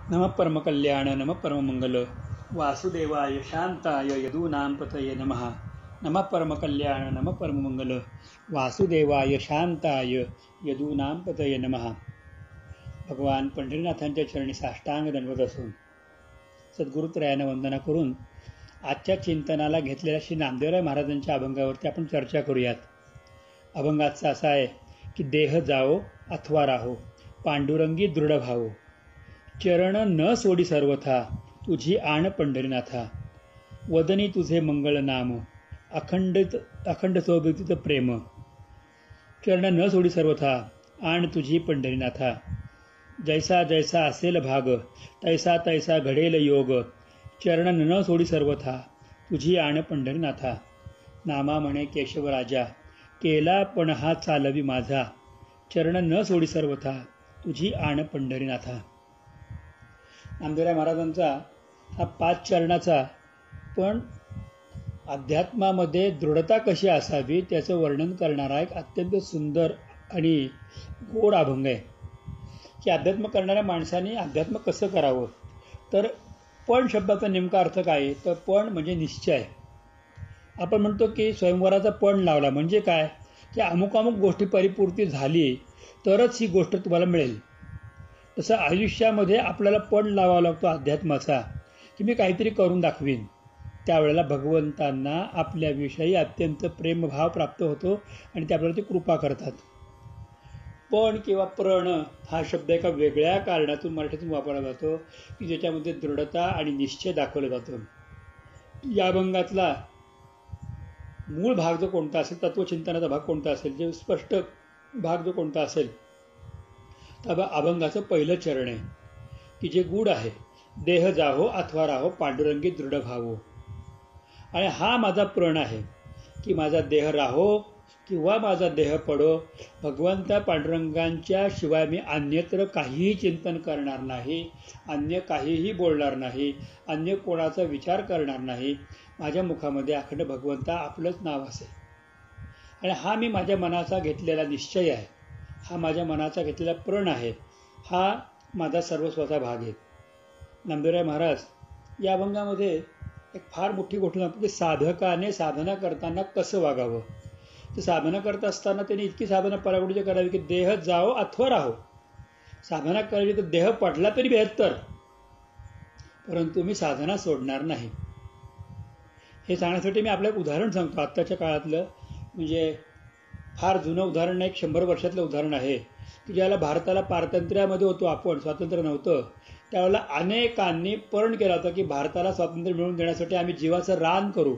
नमः परमकल्याण नमः परममंगल वासुदेवाय शांताय यदूनां पतये नमः. नमः परमकल्याण नमः परममंगल वासुदेवाय शांताय यदूनां पतये नमः. भगवान पंढरीनाथांच्या चरणी साष्टांग दंडवत असून सद्गुरुत्रयानं वंदना करून आजच्या चिंतनाला घेतलेल्या श्री नामदेवराय महाराजांच्या अभंगावरती आपण चर्चा करूयात. अभंगाचा असा आहे की देह जाओ अथवा राहो पांडुरंगी दृढ भावो, चरण न सोडी सर्वथा तुझी आण पंढरीनाथा. वदनी तुझे मंगळ नाम अखंड सोबतीत प्रेम, चरण न सोडी सर्वथा आण तुझी पंढरीनाथा. जैसा जैसा असेल भाग तैसा तैसा घडेल योग, चरण न सोडी सर्वथा तुझी आण पंढरीनाथा. नामा म्हणे केशव राजा केला पण हा चालवी माझा, चरण न सोडी सर्वथा तुझी आण पंढरीनाथा. नामदेवराय महाराजांचा हा 5 चरणाचा पण अध्यात्मामध्ये दृढता कशी असावी त्याचं वर्णन करणारा एक अत्यंत सुंदर आणि गोड अभंग आहे. की अध्यात्म करणाऱ्या माणसाने अध्यात्म कसं करावं, तर पण शब्दाचा नेमका अर्थ काय आहे, तर पण म्हणजे निश्चय. आपण म्हणतो की स्वयंवराचा पण लावला म्हणजे काय, की अमुक अमुक गोष्टी परिपूर्ती झाली तरच ही गोष्ट तुम्हाला मिळेल. तसं आयुष्यामध्ये आपल्याला पण लावावा लागतो अध्यात्माचा, की मी काहीतरी करून दाखवीन. त्यावेळेला भगवंतांना आपल्याविषयी अत्यंत प्रेमभाव प्राप्त होतो आणि ते आपल्याला ते कृपा करतात. पण किंवा प्रण हा शब्द एका वेगळ्या कारणातून मराठीतून वापरला जातो की ज्याच्यामध्ये दृढता आणि निश्चय दाखवला जातो. या अभंगातला मूळ भाग जो कोणता असेल, तत्वचिंतनाचा भाग कोणता असेल, जे स्पष्ट भाग जो कोणता असेल, तर अभंगाचं पहिलं चरण आहे की जे गूढ आहे. देह जाहो अथवा राहो पांडुरंगी दृढ भावो. आणि हा माझा प्रण आहे की माझा देह राहो किंवा माझा देह पडो, भगवंता पांडुरंगांच्या शिवाय मी अन्यत्र काहीही चिंतन करणार नाही, अन्य काहीही बोलणार नाही, अन्य कोणाचा विचार करणार नाही. माझ्या मुखामध्ये अखंड भगवंता आपलंच नाव असेल. आणि हा मी माझ्या मनाचा घेतलेला निश्चय आहे, हा माझ्या मनाचा घेतलेला प्रण आहे, हा माझा सर्वस्वाचा भाग आहे. नामदेवराय महाराज या अभंगामध्ये एक फार मोठी गोष्ट सांगतो की साधकाने साधना करताना कसं वागावं. तर साधना करत असताना त्यांनी इतकी साधना परागुडीची करावी की देह जाओ अथवा राहो. साधना करावी तर देह पडला तरी बेहत्तर, परंतु मी साधना सोडणार नाही. हे सांगण्यासाठी मी आपलं एक उदाहरण सांगतो आत्ताच्या काळातलं. म्हणजे फार जुनं उदाहरण नाही, 100 वर्षातलं उदाहरण आहे की ज्याला भारताला पारतंत्र्यामध्ये होतो आपण, स्वातंत्र्य नव्हतं, त्यावेळेला अनेकांनी पण केला होता की भारताला स्वातंत्र्य मिळवून देण्यासाठी आम्ही जीवाचं रान करू.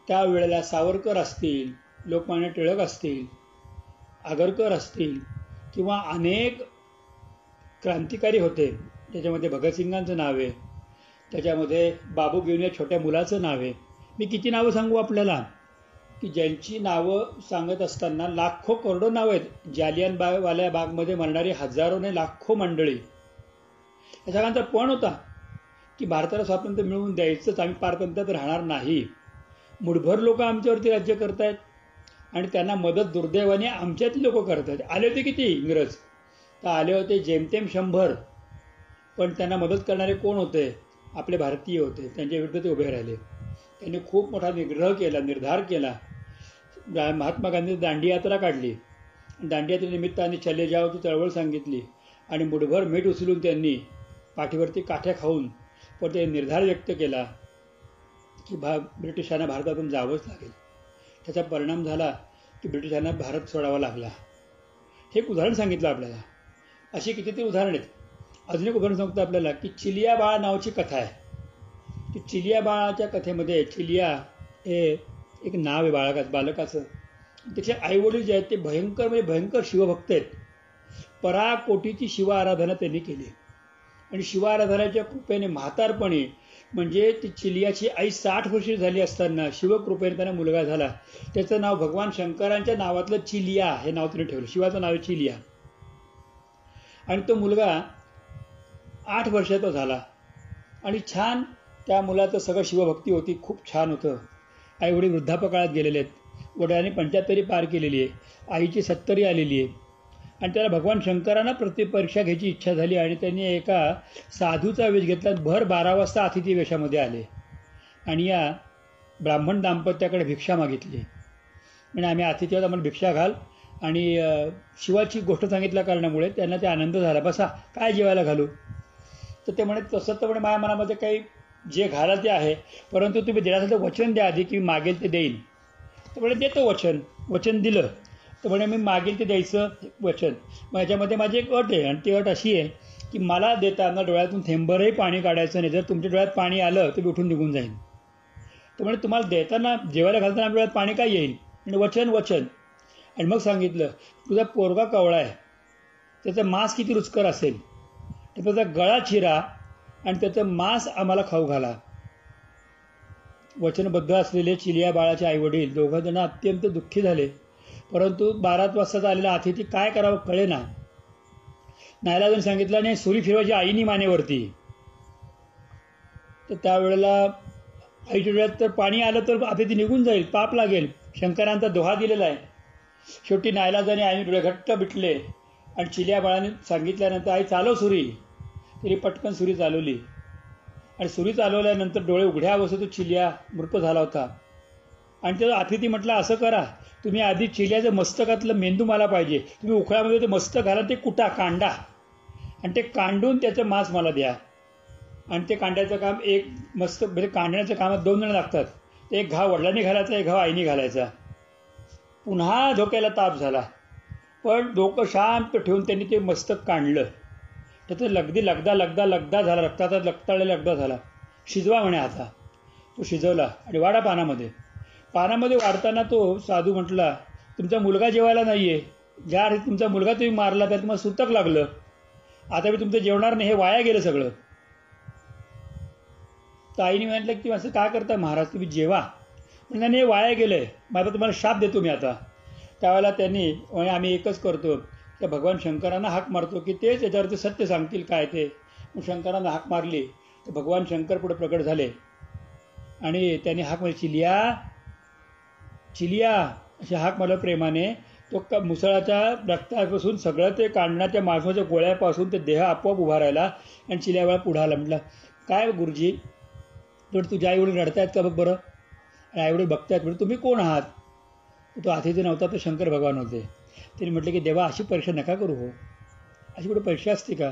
त्यावेळेला सावरकर असतील, लोकमान्य टिळक असतील, आगरकर असतील किंवा अनेक क्रांतिकारी होते. त्याच्यामध्ये भगतसिंगांचं नाव आहे, त्याच्यामध्ये बाबू घेऊन या छोट्या मुलाचं नाव आहे. मी किती नावं सांगू आपल्याला की ज्यांची नावं सांगत असताना लाखो करोडो नावं आहेत. जालियनवाला बागमध्ये मरणारी हजारो ने लाखो मंडळी. या सगळ्यांचा पण होता की भारताला स्वातंत्र्य मिळवून द्यायचंच, आम्ही पारतंत्र्यात राहणार नाही. मुठभर लोक आमच्यावरती राज्य करतायत आणि त्यांना मदत दुर्दैवाने आमच्यातली लोक करत आहेत. आले होते किती इंग्रज, तर आले होते जेमतेम 100, पण त्यांना मदत करणारे कोण होते, आपले भारतीय होते. त्यांच्या विरुद्ध ते उभे राहिले. त्यांनी खूप मोठा निग्रह केला, निर्धार केला. महात्मा गांधी दांडी यात्रा काढली, दांडी यात्रेनिमित्ताने चले जाओची चळवळ सांगितली आणि मुठभर मीठ उचलून त्यांनी पाठीवरती काठ्या खाऊन पण ते निर्धार व्यक्त केला की ब्रिटिशांना भारतातून जावंच लागेल. त्याचा परिणाम झाला की ब्रिटिशांना भारत सोडावा लागला. हे एक उदाहरण सांगितलं आपल्याला. अशी कितीतरी उदाहरण आहेत. अजून एक उदाहरण सांगतो आपल्याला की चिलिया बाळ नावाची कथा आहे. की चिलिया बाळाच्या कथेमध्ये, चिलिया हे एक नाव आहे बालकाचं. त्याचे आईवडील जे आहेत ते भयंकर शिवभक्त आहेत. पराकोटीची शिव आराधना त्यांनी केली आणि शिव आराधनाच्या कृपेने म्हातारपणी, म्हणजे ती चिलियाची आई 60 वर्षे झाली असताना शिवकृपेने त्यांना मुलगा झाला. त्याचं नाव भगवान शंकरांच्या नावातलं चिलिया हे नाव त्यांनी ठेवलं. शिवाचं नाव आहे चिलिया. आणि तो मुलगा 8 वर्षाचा झाला आणि छान त्या मुलाचं सगळं शिवभक्ती होती, खूप छान होतं. आईवडील वृद्धापकाळात गेलेले आहेत, वडिलांनी 75 पार केलेली आहे, आईची 70 आलेली आहे. आणि त्याला भगवान शंकरांना परीक्षा घ्यायची इच्छा झाली आणि त्यांनी एका साधूचा वेश घेतला. भर 12 वाजता अतिथी वेशामध्ये आले आणि या ब्राह्मण दाम्पत्याकडे भिक्षा मागितली. म्हणजे आम्ही अतिथी आहोत, आम्हाला भिक्षा घाल. आणि शिवाची गोष्ट सांगितल्या कारणामुळे त्यांना ते आनंद झाला. बसा, काय जेवायला घालू? तर ते म्हणे तसं तर म्हणे माझ्या मनामध्ये काही जे घाला ते आहे, परंतु तुम्ही देण्याचं वचन द्या आधी की मी मागेल ते देईन. तर म्हणे देतो वचन दिलं. तर म्हणे मी मागेल ते द्यायचं वचन. मग याच्यामध्ये माझी एक अट आहे आणि ती अट अशी आहे की मला देताना डोळ्यातून थेंबरही पाणी काढायचं नाही. जर तुमच्या डोळ्यात पाणी आलं तर मी उठून निघून जाईन. तर म्हणे तुम्हाला देताना जेवायला घालताना डोळ्यात पाणी काय येईल? म्हणजे वचन. आणि मग सांगितलं तुझा पोरगा कवळा आहे, त्याचं मांस किती रुचकर असेल, तर त्याचा गळा चिरा आणि त्याचं मांस आम्हाला खाऊ घाला. वचनबद्ध असलेले चिलिया बाळाचे आईवडील दोघं जण अत्यंत दुःखी झाले. परंतु 12 वाजता आलेला अतिथी काय करावं कळेना. नाईलाजाने सांगितलं नाही सुरी फिरवायची आईनी मानेवरती. तर त्यावेळेला आईच्या डोळ्यात तर पाणी आलं तर अतिथी निघून जाईल, पाप लागेल. शंकरांचा दोहा दिलेला आहे. शेवटी नाईलाजाने आईने डोळे घट्ट बिटले आणि चिलिया बाळाने सांगितल्यानंतर आई चालव सुरी. तरी पटकन सुरी चालवली आणि सुरी चालवल्यानंतर डोळे उघड्या अवस्थेत तो चिलिया मृत झाला होता. आणि त्याचा अतिथी म्हटला असं करा, तुम्ही आधी चिलियाचं मस्तकातलं मेंदू मला पाहिजे, तुम्ही उखळामध्ये ते मस्तक घाला, ते कांडा आणि ते कांडून त्याचं मांस मला द्या. आणि ते कांड्याचं काम एक मस्तक म्हणजे कांडण्याच्या कामात 2 जण लागतात. एक घाव वडिलांनी घालायचा, एक घाव आईने घालायचा. पुन्हा डोक्याला ताप झाला, पण डोकं शांत ठेवून त्यांनी ते मस्तक काढलं. त्याचं लगदा झाला, रक्ताचा लगताळलेला लगदा झाला. शिजवा म्हणे आता. तो शिजवला आणि वाढा पानामध्ये वाढताना तो साधू म्हटला तुमचा मुलगा जेवायला नाही आहे, ज्या अर्थी तुमचा मुलगा तुम्ही मारला त्या तुम्हाला सुतक लागलं, आता मी तुमचं जेवणार नाही, हे वाया गेलं सगळं. तर आईने म्हटलं की असं काय करता महाराज, तुम्ही जेवा. म्हणजे नाही वाया गेलंय, मग आता तुम्हाला शाप देतो मी आता. त्यावेळेला त्यांनी आम्ही एकच करतो त्या भगवान शंकरांना हाक मारतो की तेच याच्यावरती सत्य सांगतील काय ते. मग शंकरांना हाक मारली तर भगवान शंकर पुढे प्रकट झाले आणि त्यांनी हाक मारली चिलिया अशी हाक मारलं प्रेमाने. तो मुसळाच्या रक्तापासून सगळं ते काढण्याच्या मांसाच्या गोळ्यापासून ते देह आपोआप उभा राहिला आणि चिलिया वेळा पुढे आला. म्हटलं काय गुरुजी, तर तुझ्या आईवडील रडतायत का बघ बरं. आणि आईवडील बघतायत म्हणजे तुम्ही कोण आहात. तो अतिथी नव्हता, तो शंकर भगवान होते. त्यांनी म्हटलं की देवा अशी परीक्षा नका करू हो, अशी कुठे परीक्षा असते का.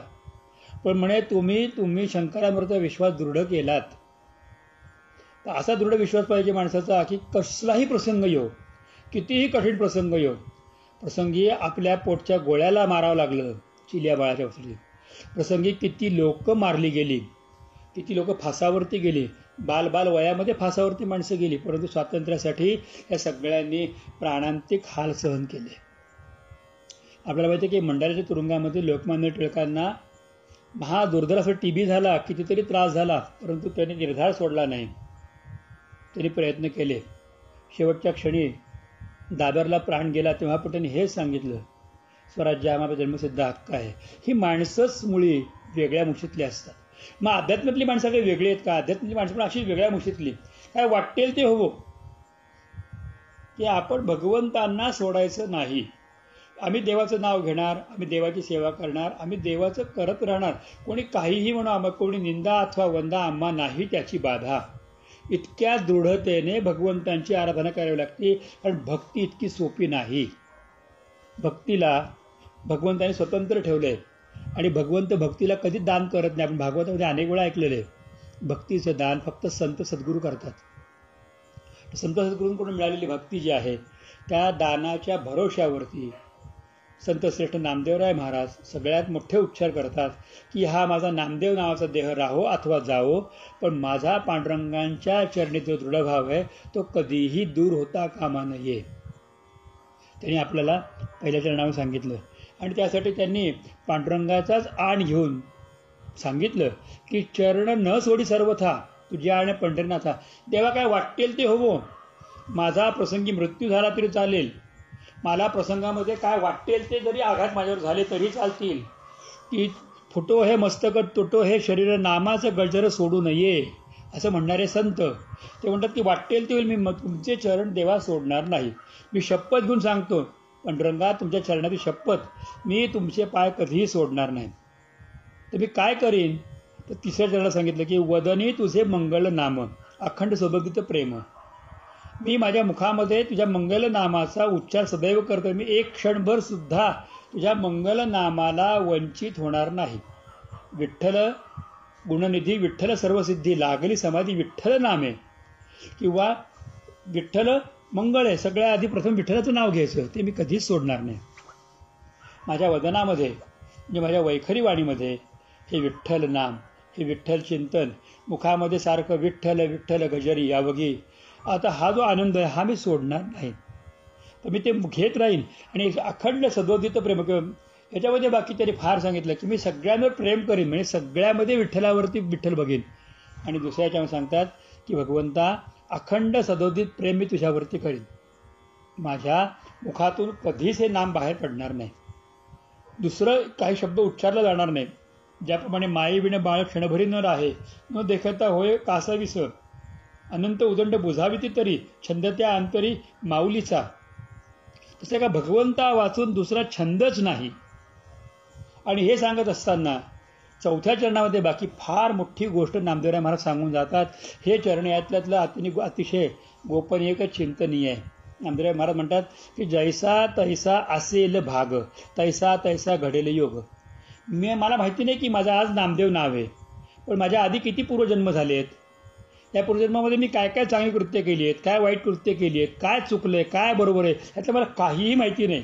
पण म्हणे तुम्ही शंकरांवरचा विश्वास दृढ केलात, तर असा दृढ विश्वास पाहिजे माणसाचा की कसलाही प्रसंग येऊ, कितीही कठीण प्रसंग येऊ. प्रसंगी आपल्या पोटच्या गोळ्याला मारावं लागलं चिलिया बाळाच्या प्रसंगी, किती लोक मारली गेली, किती लोक फासावरती गेली, बाल वयामध्ये फासावरती माणसं गेली, परंतु स्वातंत्र्यासाठी या सगळ्यांनी प्राणांतिक हाल सहन केले. आपल्याला माहिती आहे की मंडाल्याच्या तुरुंगामध्ये लोकमान्य टिळकांना दुर्धर TB झाला, कितीतरी त्रास झाला, परंतु त्यांनी निर्धार सोडला नाही. त्यांनी प्रयत्न केले. शेवटच्या क्षणी दादरला प्राण गेला तेव्हा पण त्यांनी हेच सांगितलं, स्वराज्य हा माझा जन्मसिद्ध हक्क आहे. ही माणसंच मुळी वेगळ्या मुठीतली असतात. मग अध्यात्मातली माणसं काही वेगळी आहेत का? अध्यात्मातली माणसं पण अशी वेगळ्या मुठीतली. काय वाटेल ते हो, की आपण भगवंतांना सोडायचं नाही. आम्ही देवाचं नाव घेणार, आम्ही देवाची सेवा करणार, आम्ही देवाचं करत राहणार. कोणी काहीही म्हणू, आम्हा कोणी निंदा अथवा वंदा आम्हा नाही त्याची बाधा. इतक्या दृढतेने भगवंतांची आराधना करावी लागते, कारण भक्ती इतकी सोपी नाही. भक्तीला भगवंताने स्वतंत्र ठेवलंय आणि भगवंत भक्तीला कधीच दान करत नाही. आपण भागवतामध्ये अनेक वेळा ऐकलेले, भक्तीचं दान फक्त संत सद्गुरू करतात. संत सद्गुरूंकडून मिळालेली भक्ती जी आहे त्या दानाच्या भरोश्यावरती संत श्रेष्ठ नामदेवराय महाराज सगळ्यात मोठे उच्चार करतात की हा माझा नामदेव नावाचा देह राहो अथवा जावो, पण माझा पांडुरंगांच्या चरणी जो दृढभाव आहे तो कधीही दूर होता कामा नये. त्यांनी आपल्याला पहिल्या चरणावर सांगितलं आणि त्यासाठी त्यांनी पांडुरंगाचाच आण घेऊन सांगितलं की चरण न सोडी सर्वथा तुझ्या आण पंढरीनाथा. देवा काय वाटेल ते होवो, माझा प्रसंगी मृत्यू झाला तरी चालेल, मला प्रसंगामध्ये काय वाटेल ते जरी आघात माझ्यावर झाले तरी चालतील, की फुटो हे मस्तक तुटो हे शरीर नामाचं गजर सोडू नये असं म्हणणारे संत ते म्हणतात की वाटेल ते होईल, मी तुमचे चरण देवा सोडणार नाही. मी शपथ घेऊन सांगतो पांडुरंगा, तुमच्या चरणाची शपथ, मी तुमचे पाय कधीही सोडणार नाही. तर मी काय करीन? तर तिसऱ्या चरणाला सांगितलं की वदनी तुझे मंगल नाम, अखंड सौभगित प्रेम. मी माझ्या मुखामध्ये तुझ्या मंगल नामाचा उच्चार सदैव करतो. मी एक क्षणभर सुद्धा तुझ्या मंगल नामाला वंचित होणार नाही. विठ्ठल गुणनिधी, विठ्ठल सर्वसिद्धी, लागली समाधी विठ्ठल नामे, किंवा विठ्ठल मंगळ आहे. सगळ्या आधी प्रथम विठ्ठलाचं नाव घ्यायचं, ते मी कधीच सोडणार नाही. माझ्या वदनामध्ये म्हणजे माझ्या वैखरी वाणीमध्ये हे विठ्ठल नाम, हे विठ्ठल चिंतन, मुखामध्ये सारखं विठ्ठल विठ्ठल गजरी यावगी. आता हा जो आनंद आहे हा मी सोडणार नाही. तर मी ते घेत राहीन आणि अखंड सद्वदित प्रेम. याच्यामध्ये बाकी त्यांनी फार सांगितलं की मी सगळ्यांवर प्रेम करीन, म्हणजे सगळ्यामध्ये विठ्ठलावरती विठ्ठल बघीन. आणि दुसऱ्याच्या सांगतात की भगवंता, अखंड सदोदित प्रेम मी तुझ्यावरती करीन. माझ्या मुखातून कधीच हे नाम बाहेर पडणार नाही, दुसरं काही शब्द उच्चारला जाणार नाही. ज्याप्रमाणे माई विण बाळ क्षणभरी न राहे, न देखता होय कासाविस, अनंत उदंड बुझाविती तरी छंद त्या अंतरी माऊलीचा. तसं का भगवंता वाचून दुसरा छंदच नाही. आणि हे सांगत असताना चौथ्या चरणामध्ये बाकी फार मोठी गोष्ट नामदेवराय महाराज सांगून जातात. हे चरण यातल्यातलं अतिशय गोपनीय चिंतनीय आहे. नामदेवराय महाराज म्हणतात की जैसा तैसा असेल भाग, तैसा तैसा घडेल योग. मला माहिती नाही की माझं आज नामदेव नाव आहे, पण माझ्या आधी किती पूर्वजन्म झाले आहेत, या पूर्वजन्मामध्ये मी काय काय चांगली कृत्य केली आहेत, काय वाईट कृत्य केली आहेत, काय चुकलंय, काय बरोबर आहे, ह्याचं मला काहीही माहिती नाही.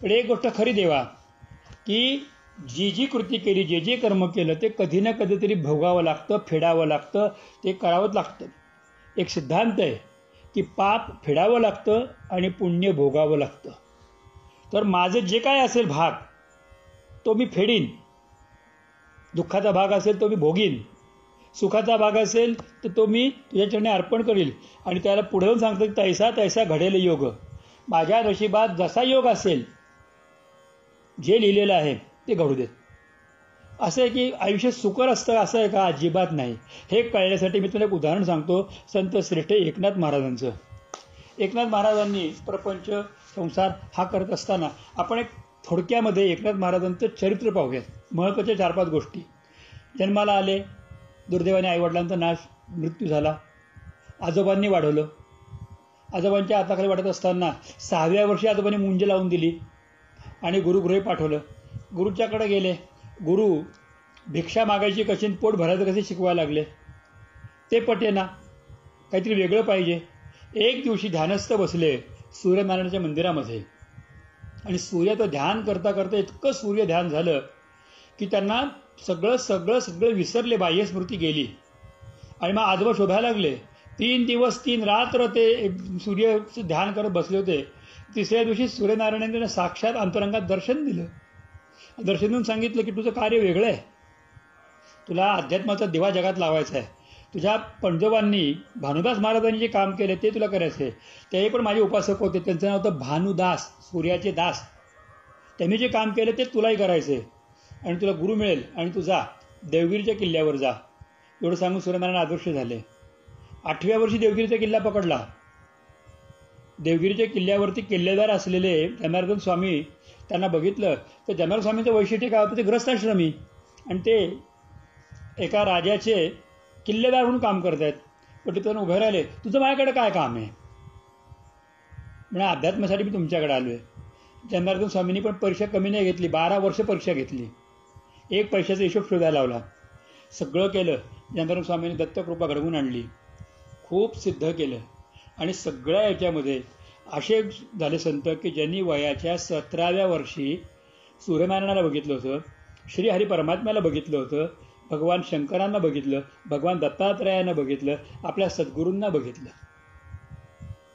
पण एक गोष्ट खरी देवा, की जी जी कृती केली, जे जे कर्म केलं ते कधी ना कधीतरी भोगावं लागतं, फेडावं लागतं, ते करावंच लागतं. एक सिद्धांत आहे की पाप फेडावं लागतं आणि पुण्य भोगावं लागतं. तर माझं जे काय असेल भाग तो मी फेडीन. दुःखाचा भाग असेल तो मी भोगीन, सुखाचा भाग असेल तर तो मी तुझ्या चरणी अर्पण करील. आणि त्याला पुढे जाऊन सांगतो की तैसा तैसा घडेल योग. माझ्या नशिबात जसा योग असेल, जे लिहिलेलं आहे ते घडू देत. असं आहे की आयुष्य सुकर असतं असं आहे का? अजिबात नाही. हे कळण्यासाठी मी तुला एक उदाहरण सांगतो. संत श्रेष्ठ एकनाथ महाराजांचं. एकनाथ महाराजांनी प्रपंच संसार हा करत असताना आपण एक थोडक्यामध्ये एकनाथ महाराजांचं चरित्र पाहूयात. महत्त्वाच्या 4-5 गोष्टी. जन्माला आले, दुर्दैवाने आईवडिलांचा मृत्यू झाला, आजोबांनी वाढवलं. आजोबांच्या हाताखाली वाढत असताना 6व्या वर्षी आजोबांनी मुंज लावून दिली आणि गुरुगृही पाठवलं. गुरुच्याकडे गेले. गुरु भिक्षा मागायची कशी, पोट भरायचं कसे शिकवायला लागले. ते पटेना, काहीतरी वेगळं पाहिजे. एक दिवशी ध्यानस्थ बसले सूर्यनारायणाच्या मंदिरामध्ये आणि सूर्याचं ध्यान करता करता इतकं सूर्य ध्यान झालं की त्यांना सगळं सगळं सगळं विसरले, बाह्यस्मृती गेली. आणि मग आजोबा शोधायला लागले. 3 दिवस 3 रात्र ते सूर्याचं ध्यान करत बसले होते. तिसऱ्या दिवशी सूर्यनारायणाने त्यांना साक्षात अंतरंगात दर्शन दिलं. दर्शन देऊन सांगितलं की तुझं कार्य वेगळं आहे, तुला अध्यात्माचा दिवा जगात लावायचा आहे. तुझ्या पणजोबांनी भानुदास महाराजांनी जे काम केले ते तुला करायचं आहे. तेही पण माझे उपासक होते, त्यांचं नाव होतं भानुदास, सूर्याचे दास. त्यांनी जे काम केलं ते तुलाही करायचं आहे आणि तुला गुरु मिळेल आणि तू जा, देवगिरीच्या किल्ल्यावर जा. एवढं सांगून सूर्यनारायण आदर्श झाले. 8व्या वर्षी देवगिरीचा किल्ला पकडला. देवगिरीच्या किल्ल्यावरती किल्लेदार असलेले जनार्दन स्वामी त्यांना बघितलं तर जनार्दन स्वामींचं वैशिष्ट्य काय होतं, ते ग्रस्ताश्रमी आणि ते एका राजाचे किल्लेदार म्हणून काम करत आहेत. पण तिथून उभे राहिले, तुझं माझ्याकडे काय काम आहे? म्हणजे अध्यात्मासाठी मी तुमच्याकडे आलो आहे. जनार्दन स्वामींनी पण परीक्षा कमी नाही घेतली, 12 वर्ष परीक्षा घेतली. एक परीक्षेचा हिशोब शोधायला लावला. सगळं केलं. जनार्दन स्वामींनी दत्तकृपा घडवून आणली, खूप सिद्ध केलं. आणि सगळ्या याच्यामध्ये असे झाले संत की ज्यांनी वयाच्या 17व्या वर्षी सूर्यनारायणाला बघितलं होतं, श्री हरी परमात्म्याला बघितलं होतं, भगवान शंकरांना बघितलं, भगवान दत्तात्रयानं बघितलं, आपल्या सद्गुरूंना बघितलं.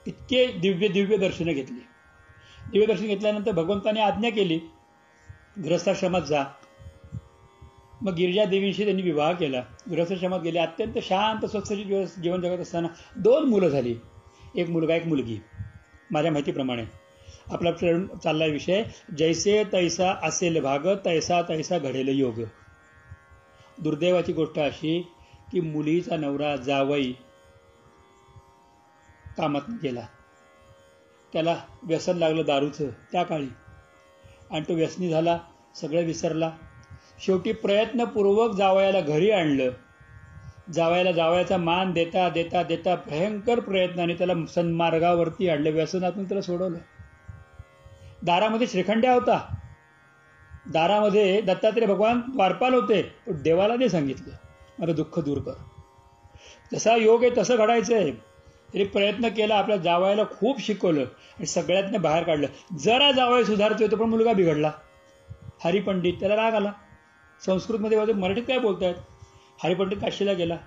इतके दिव्य दिव्य दर्शनं घेतली. दिव्य दर्शन घेतल्यानंतर भगवंताने आज्ञा केली, गृहस्थाश्रमात जा. मग गिरिजा देवींशी त्यांनी विवाह केला. गृहस्थाश्रमात गेले. अत्यंत शांत स्वच्छ जीवन जगत असताना 2 मुलं झाली, एक मुलगा एक मुलगी. माझ्या माहितीप्रमाणे आपला चालला विषय, जैसे तैसा असेल भाग, तैसा तैसा घडेल योग. दुर्दैवाची गोष्ट अशी की मुलीचा नवरा जावई कामात गेला. त्याला व्यसन लागलं दारूचं त्या काळी, आणि तो व्यसनी झाला, सगळं विसरला. शेवटी प्रयत्नपूर्वक जावयाला घरी आणलं. जावयाचा मान देता देता देता भयंकर प्रयत्नाने त्याला सन्मार्गावरती आणलं, व्यसनातून त्याला सोडवलं. दारामध्ये श्रीखंड्या होता, दारामध्ये दत्तात्रय भगवान द्वारपाल होते, पण देवाला नाही सांगितलं माझं दुःख दूर कर. जसा योग आहे तसं घडायचं आहे. तरी प्रयत्न केला, आपल्या जावयाला खूप शिकवलं आणि सगळ्यातनं बाहेर काढलं. जरा जावया सुधारतोय तो पण मुलगा बिघडला. हरिपंडित, त्याला राग आला. संस्कृतमध्ये मराठीत काय बोलतायत, हरिपंडित काशीला गेला.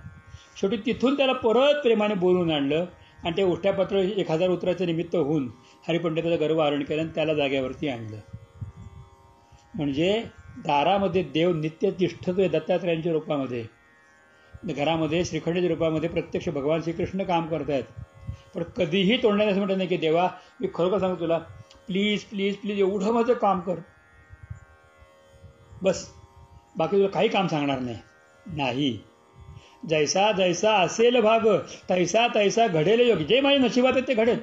शेवटी तिथून त्याला परत प्रेमाने बोलून आणलं आणि ते उष्ट्यापत्र 1000 उतराचं निमित्त होऊन हरिपंडिताचं गर्वहरण केलं आणि त्याला जाग्यावरती आणलं. म्हणजे दारामध्ये देव नित्य तिष्ठतोय दत्तात्रयांच्या रूपामध्ये, घरामध्ये श्रीखंडाच्या रूपामध्ये प्रत्यक्ष भगवान श्रीकृष्ण काम करतायत. पण कधीही तोंडाने असं म्हणत नाही की देवा मी खरोखर सांगतो तुला, प्लीज प्लीज प्लीज एवढं माझं काम कर, बस बाकी तुला काही काम सांगणार नाही. जैसा जैसा असेल भाग तैसा तैसा घडेल योग. जे माझ्या नशिबात आहे ते घडेल.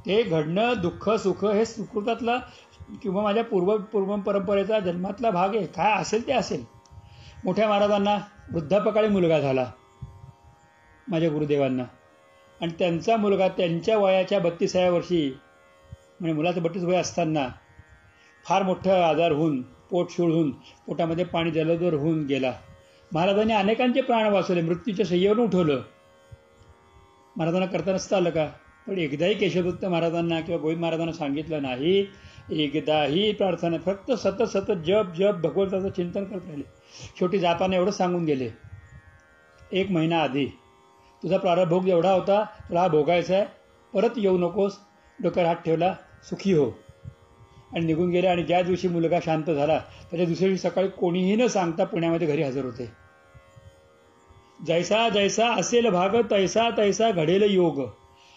ते घडणं, दुःख सुख हे सुकृतातला किंवा माझ्या पूर्व परंपरेचा जन्मातला भाग आहे. काय असेल ते असेल. मोठ्या महाराजांना वृद्धापकाळी मुलगा झाला माझ्या गुरुदेवांना, आणि त्यांचा मुलगा त्यांच्या वयाच्या 32व्या वर्षी, म्हणजे मुलाचं 32 वय असताना फार मोठं आजार होऊन, पोट शूळ होऊन, पोटामध्ये पाणी जलदर होऊन गेला. महाराजांनी अनेकांचे प्राण वाचवले, मृत्यूच्या शय्येवरून उठवलं. महाराजांना करता नसतं आलं का? पण एकदाही केशवदत्त महाराजांना किंवा गोविंद महाराजांना सांगितलं नाही, एकदाही प्रार्थना, फक्त सतत सतत जप जप भगवंताचं चिंतन करत राहिले. शेवटी जाताना एवढं सांगून गेले, 1 महिना आधी तुझा प्रारंभ एवढा होता, तुला हा भोगायचा आहे, परत येऊ नकोस, डोक्यावर हात ठेवला, सुखी हो, आणि निघून गेले. आणि ज्या दिवशी मुलगा शांत झाला त्याच्या दुसऱ्या दिवशी सकाळी कोणीही न सांगता पुण्यामध्ये घरी हजर होते. जैसा जैसा असेल भाग तैसा तैसा घडेल योग.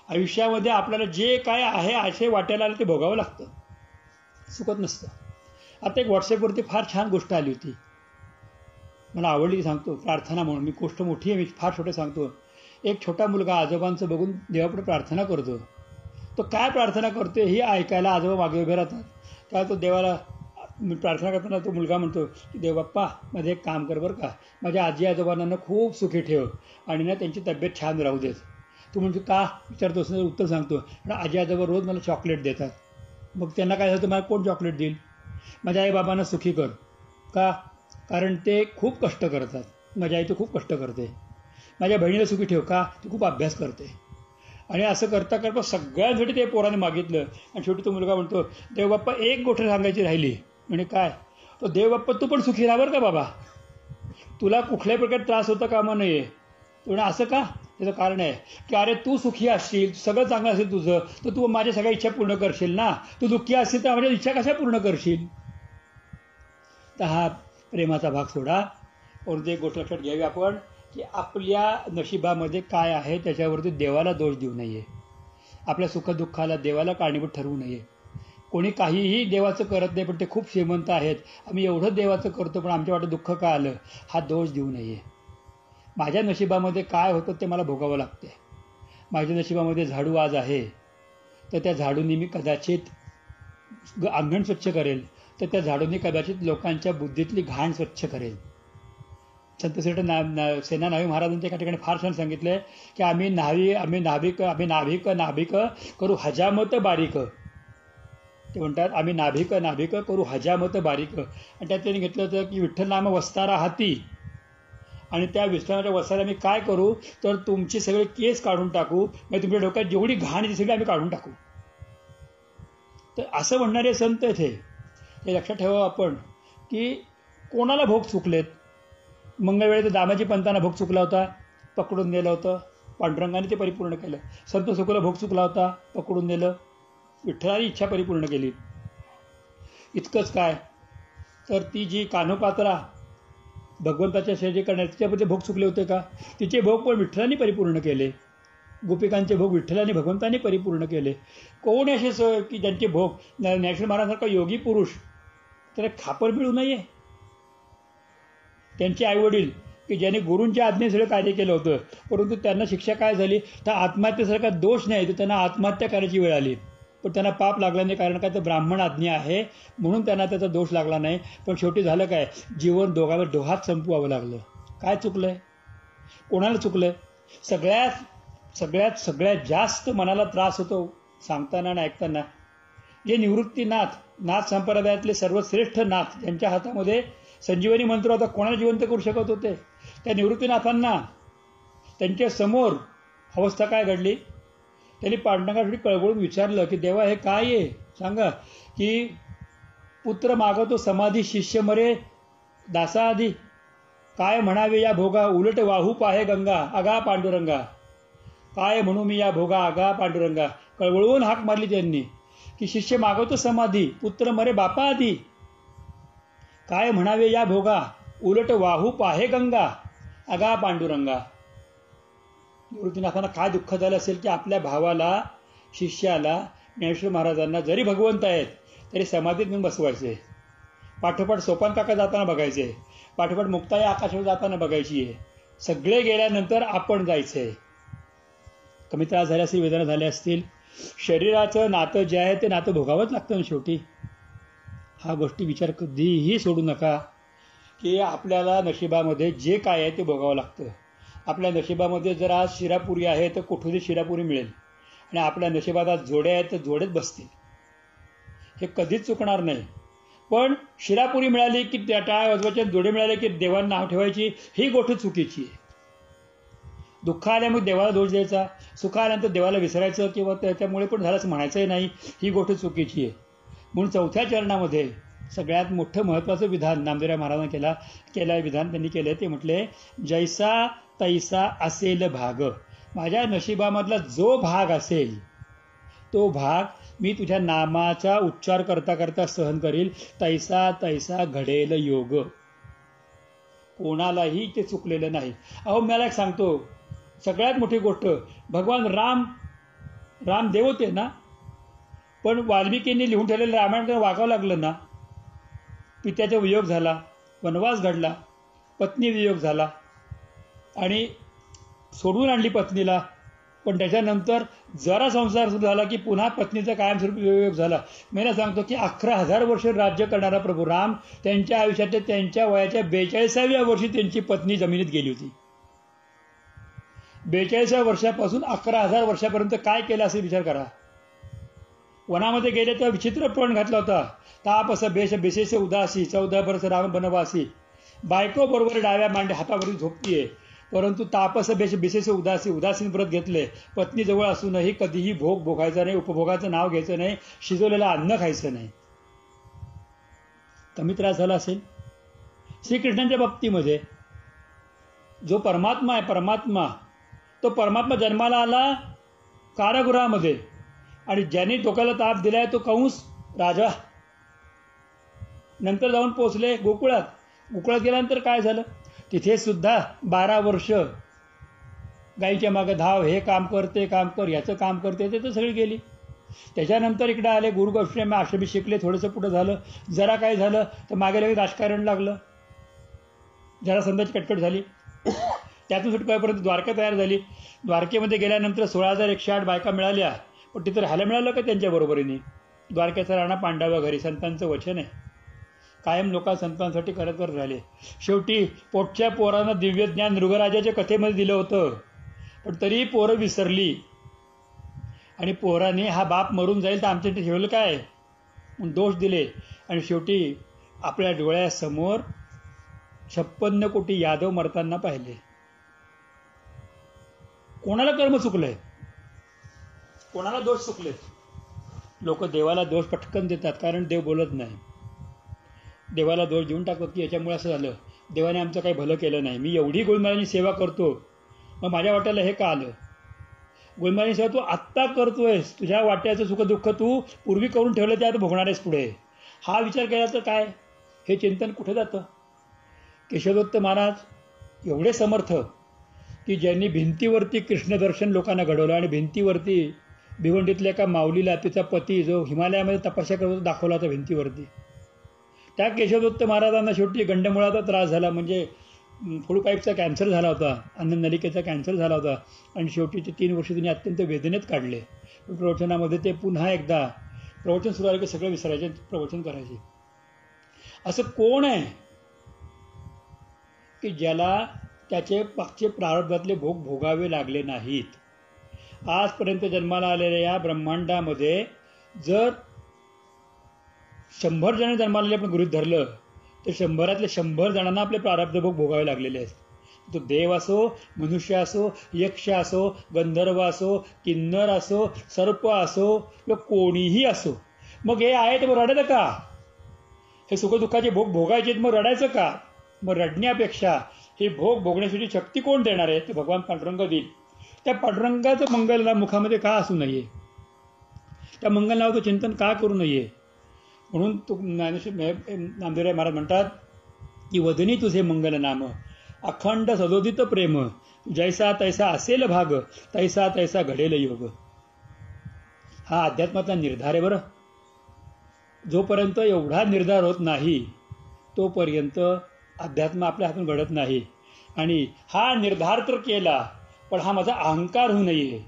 आयुष्यामध्ये आपल्याला जे काय आहे असे वाटायला आलं ते भोगावं लागतं, चुकत नसतं. आता एक व्हॉट्सअपवरती फार छान गोष्ट आली होती, मला आवडली, सांगतो. प्रार्थना म्हणून, मी गोष्ट मोठी आहे, मी फार छोटं सांगतो. एक छोटा मुलगा आजोबांचं बघून देवापुढे प्रार्थना करतो. तो काय प्रार्थना करतो हे ऐकायला आजोबा मागे उभे राहतात. काय तो देवाला प्रार्थना करताना तो मुलगा म्हणतो की देव बाप्पा माझं एक काम कर बरं का, माझ्या आजी आजोबांना खूप सुखी ठेव आणि ना त्यांची तब्येत छान राहू देत. तू म्हणजे का विचारतोस, उत्तर सांगतो, आणि आजी आजोबा रोज मला चॉकलेट देतात. मग त्यांना काय झालं, मला कोण चॉकलेट देईल? माझ्या आईबाबांना सुखी कर. का? कारण ते खूप कष्ट करतात. माझी आई तर खूप कष्ट करते. माझ्या बहिणीला सुखी ठेव. का? ती खूप अभ्यास करते. आणि असं करता करता सगळ्यांसाठी ते पोराने मागितलं. आणि शेवटी तो मुलगा म्हणतो, देवबाप्पा एक गोष्ट सांगायची राहिली. म्हणजे काय? तो देवबाप्पा तू पण सुखी राहा बरं का बाबा, तुला कुठल्याही प्रकारे त्रास होता कामा नये. तो म्हणजे असं का? त्याचं कारण आहे की अरे तू सुखी असशील, सगळं चांगलं असेल तुझं, तर तू माझ्या सगळ्या इच्छा पूर्ण करशील ना. तू दुःखी असशील तर माझ्या इच्छा कशा पूर्ण करशील? तर हा प्रेमाचा भाग सोडा. कोणती एक गोष्ट लक्षात घ्यावी आपण, की आपल्या नशिबामध्ये काय आहे त्याच्यावरती देवाला दोष देऊ नये. आपल्या सुखदुःखाला देवाला कारणीभूत ठरवू नये. कोणी काहीही देवाचं करत नाही, पण ते खूप श्रीमंत आहेत, आम्ही एवढं देवाचं करतो पण आमच्या वाटत दुःख का आलं, हा दोष देऊ नये. माझ्या नशिबामध्ये काय होतं ते मला भोगावं लागते. माझ्या नशिबामध्ये झाडू आज आहे, तर त्या झाडूंनी मी कदाचित अंगण स्वच्छ करेल, तर त्या झाडूंनी कदाचित लोकांच्या बुद्धीतली घाण स्वच्छ करेल. संतश्रेष्ठ सेनानावी महाराजांच्या एका ठिकाणी फार छान सांगितलंय की आम्ही नाभिक करू हजामत बारीक. ते म्हणतात आम्ही नाभिक करू हजामत बारीक. आणि त्यात त्यांनी घेतलं होतं की विठ्ठल नाम वस्तारा हाती, आणि त्या विठ्ठलाच्या वस्ताला आम्ही काय करू, तर तुमचे सगळे केस काढून टाकू, म्हणजे तुमच्या डोक्यात जेवढी घाण ती सगळी आम्ही काढून टाकू. तर असं म्हणणारे संत आहेत हे लक्षात ठेवावं आपण, की कोणाला भोग चुकलेत. मंगळवेळेत दामाजी पंतांना भोग चुकला होता, पकडून नेलं होतं, पांडुरंगाने ते परिपूर्ण केलं. संत सुखूला भोग चुकला होता, पकडून नेलं, विठ्ठलाने इच्छा परिपूर्ण केली. इतकंच काय, तर ती जी कान्होपात्रा भगवंताच्या सेवे करण्यात तिच्यामध्ये भोग चुकले होते का? तिचे भोग पण विठ्ठलाने परिपूर्ण केले. गोपिकांचे भोग विठ्ठलाने भगवंताने परिपूर्ण केले. कोण असे की ज्यांचे भोग ज्ञानेश्वर महाराजांसारखा योगी पुरुष त्याला खापर मिळू नये. त्यांचे आईवडील की ज्यांनी गुरूंच्या आज्ञेनुसार कार्य केलं होतं, परंतु त्यांना शिक्षा काय झाली, तर आत्महत्येसारखा दोष नाही, तर त्यांना आत्महत्या करायची वेळ आली. पण त्यांना पाप लागलं नाही, कारण काय तर ब्राह्मण आज्ञा आहे म्हणून त्यांना त्याचा दोष लागला नाही. पण शेवटी झालं काय, जीवन दोघांवर डोहात संपवावं लागलं. काय चुकलंय, कोणाला चुकलंय? सगळ्यात जास्त मनाला त्रास होतो सांगताना आणि ऐकताना जे नाथ संप्रदायातले सर्वश्रेष्ठ नाथ, ज्यांच्या हातामध्ये संजीवनी मंत्र होता, कोणाला जिवंत करू शकत होते, त्या निवृत्तीनाथांना त्यांच्या समोर अवस्था काय घडली. त्यांनी पांडुरंगासाठी कळवळून विचारलं की देवा हे काय आहे सांगा, की पुत्र मागवतो समाधी, शिष्य मरे दासाआधी, काय म्हणावे या भोगा, उलट वाहू पाहे गंगा, आगा पांडुरंगा. काय म्हणू मी या भोगा, आगा पांडुरंगा. कळवळून हाक मारली त्यांनी की शिष्य मागवतो समाधी, पुत्र मरे बापा आधी, काय म्हणावे या भोगा, उलट वाहू पाहे गंगा, आगा पांडुरंगा. निवृत्तीनाथांना काय दुःख झालं असेल की आपल्या भावाला, शिष्याला, ज्ञानेश्वर महाराजांना जरी भगवंत आहेत तरी समाधीत घेऊन बसवायचे, पाठोपाठ सोपान काका जाताना बघायचे, पाठोपाठ मुक्ताई आकाशावर जाताना बघायची आहे. सगळे गेल्यानंतर आपण जायचंय. कमी त्रास झाले असतील, वेदना झाल्या असतील, शरीराचं नातं जे आहे ते नातं भोगावंच लागतं ना शेवटी. हा गोष्टी विचार कधीही सोडू नका की आपल्याला नशिबामध्ये जे काय आहे ते भोगावं लागतं. आपल्या नशिबामध्ये जर आज शिरापुरी आहे तर कुठूनही शिरापुरी मिळेल, आणि आपल्या नशिबात आज जोडे आहेत तर जोडेच बसतील, हे कधीच चुकणार नाही. पण शिरापुरी मिळाली की त्या टाळ्या वाजवायच्या, जोडे मिळाले की देवांना नाव ठेवायची, ही गोष्ट चुकीची आहे. दुःख आल्यामुळे देवाला दोष द्यायचा, सुख आल्यानंतर देवाला विसरायचं किंवा त्याच्यामुळे पण झालं असं म्हणायचंही नाही, ही गोष्ट चुकीची आहे. म्हणून चौथ्या चरणामध्ये सगळ्यात मोठं महत्त्वाचं विधान नामदेवराय महाराजांना केलं विधान त्यांनी केलं. ते म्हटले, जैसा तैसा असेल भाग, माझ्या नशिबामधला जो भाग असेल तो भाग मी तुझ्या नामाचा उच्चार करता करता सहन करील, तैसा तैसा घडेल योग. कोणालाही ते चुकलेलं नाही. अहो मला एक सांगतो, सगळ्यात मोठी गोष्ट, भगवान राम देव होते ना, पण वाल्मिकींनी लिहून ठेवलेलं रामायण त्यांना वागावं लागलं ना. पित्याचा वियोग झाला, वनवास घडला, पत्नी वियोग झाला आणि सोडून आणली पत्नीला, पण त्याच्यानंतर जरा संसार सुरू झाला की पुन्हा पत्नीचा कायमस्वरूपी वियोग झाला. मला सांगतो की 11,000 वर्ष राज्य करणारा प्रभू राम, त्यांच्या आयुष्याच्या त्यांच्या वयाच्या 42व्या वर्षी त्यांची पत्नी जमिनीत गेली होती. 42व्या वर्षापासून 11,000 वर्षापर्यंत काय केलं असे विचार करा. वनामध्ये गेले तेव्हा विचित्र पण घातला होता, तापस बेश बेशेष उदासी, 14 वर्ष राम बनवासी. बायको बरोबर डाव्या मांडे हातावरती झोपतीये, परंतु तापस बेश बेशेष उदासीन व्रत घेतले. पत्नी जवळ असूनही कधीही भोग भोगायचा नाही, उपभोगाचं नाव घ्यायचं नाही, शिजवलेलं अन्न खायचं नाही. कमी त्रास झाला असेल. श्रीकृष्णांच्या बाबतीमध्ये जो परमात्मा आहे, तो परमात्मा जन्माला आला कारागृहामध्ये, आणि ज्यांनी डोक्याला ताप दिलाय तो कंस राजा. नंतर जाऊन पोचले गोकुळात. गेल्यानंतर काय झालं, तिथे सुद्धा 12 वर्ष गाईच्या मागे धाव, हे काम कर ते काम कर, याचं काम करते, ते तर सगळी गेली. त्याच्यानंतर इकडे आले, गुरु गोष्टी आश्रमी शिकले, थोडंसं पुढं झालं, जरा काय झालं तर मागे लगेच राजकारण लागलं, जरा संदाची कटकट झाली. त्यातून सुटकापर्यंत द्वारका तयार झाली. द्वारकेमध्ये गेल्यानंतर 16,108 बायका मिळाल्या, पण तिथं राहायला मिळालं का त्यांच्या बरोबरीने. द्वारकेचा राणा पांडवा घरी, संतांचं वचन आहे, कायम लोक संतांसाठी करत राहिले. शेवटी पोटच्या पोरांना दिव्य ज्ञान मृगराजाच्या कथेमध्ये दिलं होतं, पण तरी पोरं विसरली, आणि पोराने हा बाप मरून जाईल तर आमच्यासाठी ठेवलं काय म्हणून दोष दिले. आणि शेवटी आपल्या डोळ्यासमोर 56 कोटी यादव मरताना पाहिले. कोणाला कर्म चुकलंय, कोणाला दोष चुकले. लोक देवाला दोष पटकन देतात, कारण देव बोलत नाही. देवाला दोष देऊन टाकतात की याच्यामुळे असं झालं, देवाने आमचं काही भलं केलं नाही, मी एवढी गोळमाळांनी सेवा करतो, मग माझ्या वाट्याला हे का आलं. गोळमाळांनी सेवा तू आत्ता करतोयस, तुझ्या वाट्याचं सुख दुःख तू पूर्वी करून ठेवलं ते आता भोगणार आहेस पुढे. हा विचार केला तर काय, हे चिंतन कुठे जातं. केशवदत्त महाराज एवढे समर्थ की ज्यांनी भिंतीवरती कृष्णदर्शन लोकांना घडवलं, आणि भिंतीवरती भिवंडीतल्या एका माऊलीला तिचा पती जो हिमालयामध्ये तपस्या करत दाखवला होता भिंतीवरती. त्या केशवदत्त महाराजांना शेवटी गंडमुळाचा त्रास झाला, म्हणजे फूड पाईपचा कॅन्सर झाला होता, अन्ननलिकेचा कॅन्सर झाला होता आणि शेवटी ते 3 वर्ष तिने अत्यंत वेदनेत काढले. प्रवचनामध्ये ते पुन्हा एकदा प्रवचन सुरू झालं की सगळं विसरायचे, प्रवचन करायचे. असं कोण आहे की ज्याला त्याचे मागचे प्रारब्धातले भोग भोगावे लागले नाहीत? आजपर्यंत जन्माला आलेल्या या ब्रह्मांडामध्ये जर 100 जण जन्माला आले आपण गृहीत धरलं तर 100 जणांना आपले प्रारब्ध भोग भोगावे लागलेले आहेत. तो देव असो, मनुष्य असो, यक्ष असो, गंधर्व असो, किन्नर असो, सर्प असो किंवा कोणीही असो. मग हे आहे तर मग रडायचं का? हे सुखदुःखाचे भोग भोगायचे मग रडायचं का? मग रडण्यापेक्षा हे भोग भोगण्यासाठी शक्ती कोण देणार आहे? ते भगवान पांडुरंग देईल. त्या पांडुरंगाचं मंगल मुखामध्ये का असू नये? त्या मंगल नावाचं चिंतन का करू नये? म्हणून नामदेवराय महाराज म्हणतात की वदनी तुझे मंगल नाम, अखंड सदोदित प्रेम, जैसा तैसा असेल भाग, तैसा तैसा घडेल योग. हा अध्यात्माचा निर्धार आहे. बरं, जोपर्यंत एवढा निर्धार होत नाही तोपर्यंत अध्यात्म आपल्या हातून घडत नाही. आणि हा निर्धार तर केला, पण हा माझा अहंकार होऊ नये,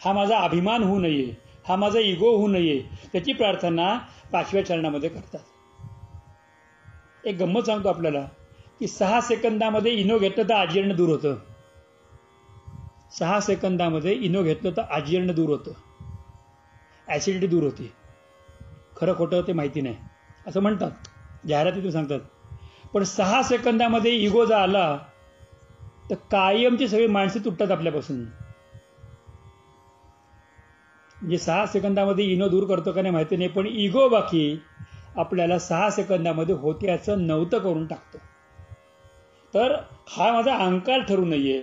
हा माझा अभिमान होऊ नये, हा माझा इगो होऊ नये, त्याची प्रार्थना 5व्या चरणामध्ये करतात. एक गंमत सांगतो आपल्याला की 6 सेकंदामध्ये इनो घेतलं तर आजीर्ण दूर होतं. 6 सेकंदामध्ये इनो घेतलं तर आजीर्ण दूर होतं, ॲसिडिटी दूर होती. खरं खोटं ते माहिती नाही, असं म्हणतात, जाहिरातीतून सांगतात. पण 6 सेकंदामध्ये इगो जर आला तर कायमची सगळी माणसं तुटतात आपल्यापासून. म्हणजे 6 सेकंदामध्ये इनो दूर करतो का नाही माहिती नाही, पण इगो बाकी आपल्याला 6 सेकंदामध्ये होत्याचं नव्हतं करून टाकतो. तर हा माझा अहंकार ठरू नये,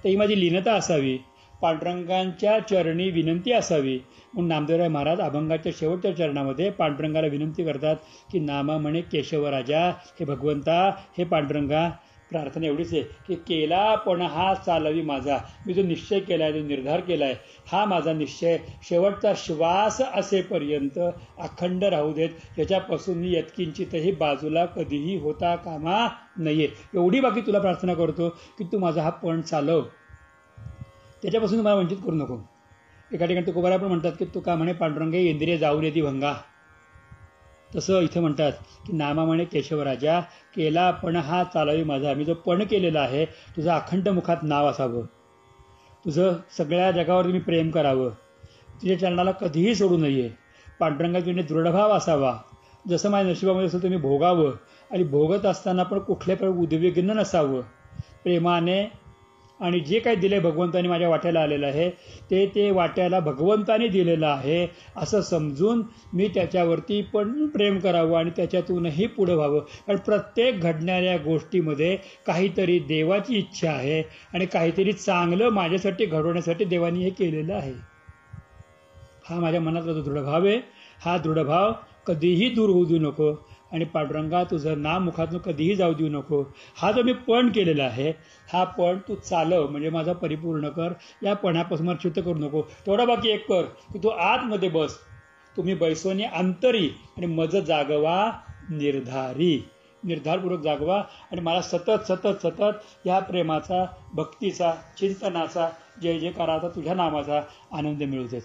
तर ही माझी लीनता असावी, पांडुरंगांच्या चरणी विनंती असावी. म्हणून नामदेवराय महाराज अभंगाच्या शेवटच्या चरणामध्ये पांडुरंगाला विनंती करतात की नामा म्हणे केशवराजा, हे भगवंता, हे पांडुरंगा, प्रार्थना एवढीच आहे की केला पण हा चालवी माझा. मी जो निश्चय केलाय, जो निर्धार केलाय, हा माझा निश्चय शेवटचा श्वास असेपर्यंत अखंड राहू देत. याच्यापासून मी यत्किंचितही बाजूला कधीही होता कामा नये. एवढी बाकी तुला प्रार्थना करतो की तू माझा हा पण चालव, त्याच्यापासून मला वंचित करू नको. एका ठिकाणी तुकोबारा पण म्हणतात की तुका म्हणे पांडुरंगे इंद्रिय जाऊ देती भंगा. तसं इथं म्हणतात की नामा म्हणे केशवराजा, केला पण हा चालावी माझा. मी जो पण केलेला आहे, तुझं अखंड मुखात नाव असावं, तुझं सगळ्या जगावर मी प्रेम करावं, तुझ्या चरणाला कधीही सोडू नये, पांडुरंगाचा दृढभाव असावा. जसं माझ्या नशिबामध्ये असेल तुम्ही भोगावं, आणि भोगत असताना पण कुठल्या प्रकारे उद्विग्न नसावं. प्रेमाने आणि जे काही दिले भगवंतानी माझ्या वाट्याला आलेलं आहे ते वाट्याला भगवंतानी दिलेलं आहे असं समजून मी त्याच्यावरती पण प्रेम करावं आणि त्याच्यातूनही पुढं व्हावं. कारण प्रत्येक घडणाऱ्या गोष्टीमध्ये काहीतरी देवाची इच्छा आहे आणि काहीतरी चांगलं माझ्यासाठी घडवण्यासाठी देवानी हे केलेलं आहे. हा माझ्या मनातला जो दृढभाव आहे, हा दृढभाव कधीही दूर होऊ देऊ नको. आणि पांडुरंगा तुझं नाम मुखातून कधीही जाऊ देऊ नको. हा जो मी पण केलेला आहे, हा पण तू चालव, म्हणजे माझा परिपूर्ण कर. या पणापासून मला च्युत करू नको. तेवढा बाकी एक कर की तू आतमध्ये बस, तुम्ही बैसोनी अंतरी, आणि मज जागवा निर्धारी. निर्धारपूर्वक जागवा आणि मला सतत सतत सतत या प्रेमाचा, भक्तीचा, चिंतनाचा, जय जयकाराचा, तुझ्या नामाचा आनंद मिळू देत.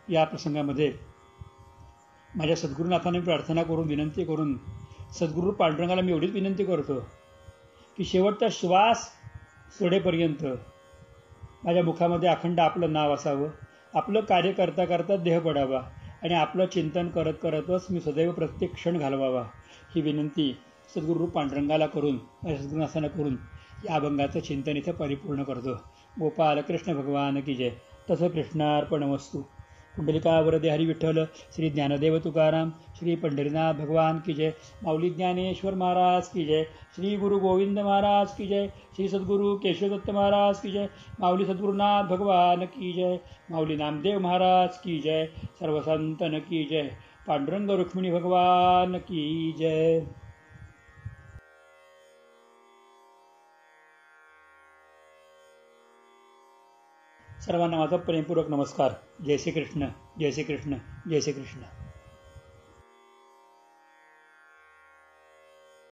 या प्रसंगामध्ये माझ्या सद्गुरुनाथांनी प्रार्थना करून, विनंती करून, सद्गुरू पांडुरंगाला मी एवढीच विनंती करतो की शेवटचा श्वास सोडेपर्यंत माझ्या मुखामध्ये अखंड आपलं नाव असावं, आपलं कार्य करता करता देह पडावा आणि आपलं चिंतन करत करतच मी सदैव प्रत्येक क्षण घालवावा. ही विनंती सद्गुरू पांडुरंगाला करून, माझ्या सद्गुरुनाथांना करून या अभंगाचं चिंतन इथं परिपूर्ण करतो. गोपाल कृष्ण भगवान की जय. तसं कृष्णार्पणमस्तु. कुंडलिका वरदे हरी विठ्ठल. श्री ज्ञानदेव तुकाराम, श्री पंढरीनाथ भगवान की जय. माऊली ज्ञानेश्वर महाराज की जय. श्री गुरु गोविंद महाराज की जय. श्री सद्गुरु केशवदत्त महाराज की जय. माऊली सद्गुरुनाथ भगवान की जय. माऊली नामदेव महाराज की जय. सर्व संतन की जय. पांडुरंग रुक्मिणी भगवान की जय. सर्वांना माझा प्रेमपूर्वक नमस्कार. जय श्री कृष्ण, जय श्री कृष्ण, जय श्री कृष्ण.